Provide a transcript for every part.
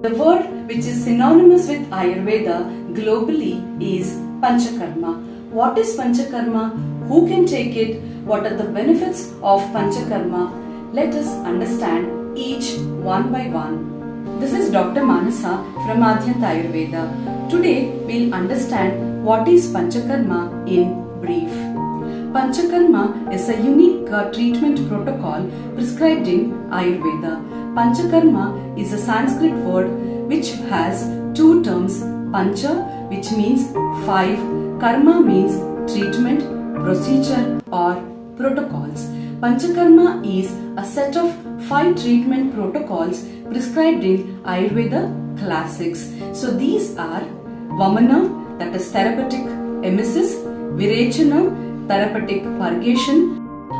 The word which is synonymous with Ayurveda globally is Panchakarma. What is Panchakarma? Who can take it? What are the benefits of Panchakarma? Let us understand each one by one. This is Dr. Manasa from Adhyanta Ayurveda. Today we'll understand what is Panchakarma in brief. Panchakarma is a unique treatment protocol prescribed in Ayurveda. Panchakarma is a Sanskrit word which has two terms, Pancha, which means five, Karma means treatment, procedure or protocols. Panchakarma is a set of 5 treatment protocols prescribed in Ayurveda classics. So these are Vamana, that is therapeutic emesis, Virechana, therapeutic purgation,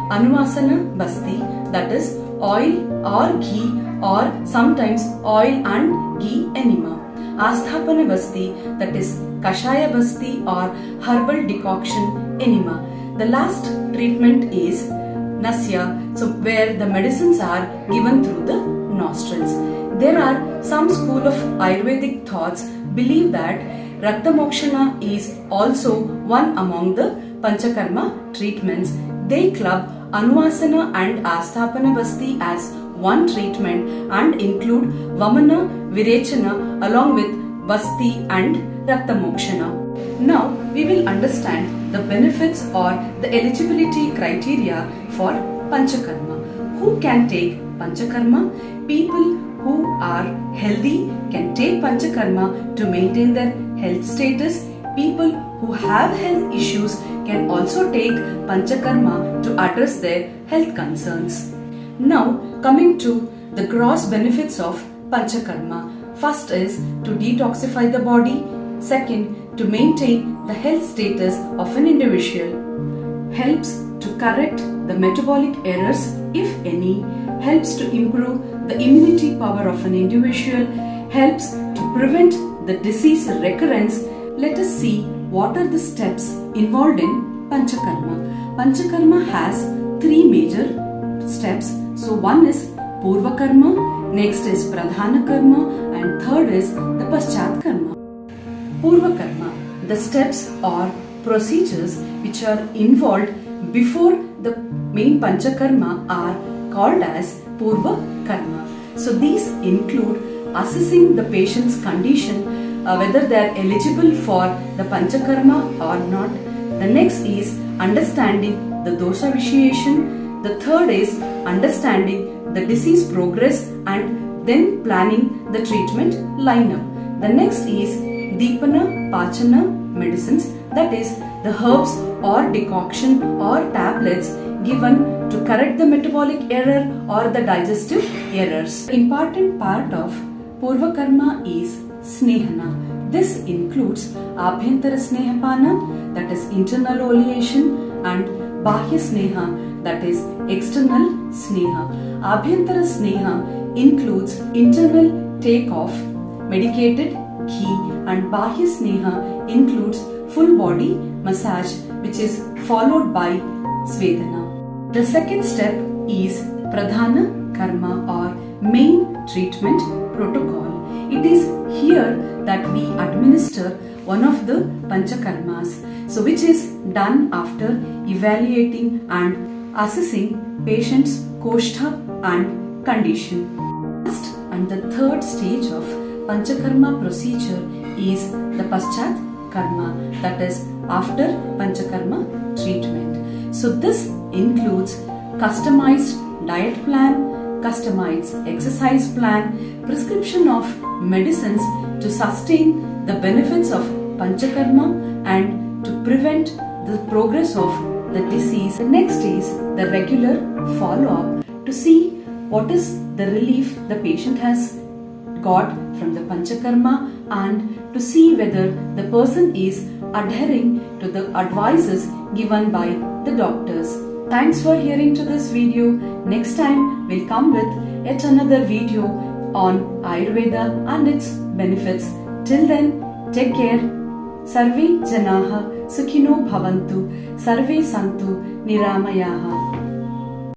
Anuvasana Basti, that is oil or ghee or sometimes oil and ghee enema. Asthapana Basti, that is Kashaya Basti or herbal decoction enema. The last treatment is Nasya, so where the medicines are given through the nostrils. There are some school of Ayurvedic thoughts believe that Rakta Mokshana is also one among the Panchakarma treatments. They club Anuvasana and Asthapana Basti as one treatment and include Vamana, Virechana along with Basti and Rakta Mokshana. Now we will understand the benefits or the eligibility criteria for Panchakarma. Who can take Panchakarma? People who are healthy can take Panchakarma to maintain their health status. People who have health issues can also take Panchakarma to address their health concerns. Now coming to the gross benefits of Panchakarma. First is to detoxify the body. Second, to maintain the health status of an individual. Helps to correct the metabolic errors if any. Helps to improve the immunity power of an individual. Helps to prevent the disease recurrence. Let us see what are the steps involved in Panchakarma. Panchakarma has 3 major steps. So one is Purva Karma, next is Pradhana Karma and third is the Paschat Karma. Purva Karma, the steps or procedures which are involved before the main Panchakarma are called as Purva Karma. So these include assessing the patient's condition, whether they are eligible for the Panchakarma or not. The next is understanding the dosha vitiation. The third is understanding the disease progress and then planning the treatment lineup. The next is Deepana Pachana medicines, that is the herbs or decoction or tablets given to correct the metabolic error or the digestive errors. The important part of Purva Karma is Snehana. This includes Abhyantara Snehapana, that is internal oleation, and Bahya Sneha, that is external Sneha. Abhyantara Sneha includes internal take of medicated ghee and Bahya Sneha includes full body massage which is followed by Svedana. The second step is Pradhana Karma or main treatment protocol. It is here that we administer one of the Panchakarmas, so which is done after evaluating and assessing patient's Koshtha and condition. First and the third stage of Panchakarma procedure is the Paschat Karma, that is after Panchakarma treatment. So this includes customized diet plan, customized exercise plan, prescription of medicines to sustain the benefits of Panchakarma and to prevent the progress of the disease. The next is the regular follow-up to see what is the relief the patient has got from the Panchakarma and to see whether the person is adhering to the advices given by the doctors. Thanks for hearing to this video. Next time we'll come with yet another video on Ayurveda and its benefits. Till then, take care. Sarve Janaha Sukhino Bhavantu. Sarve Santu Niramayaha.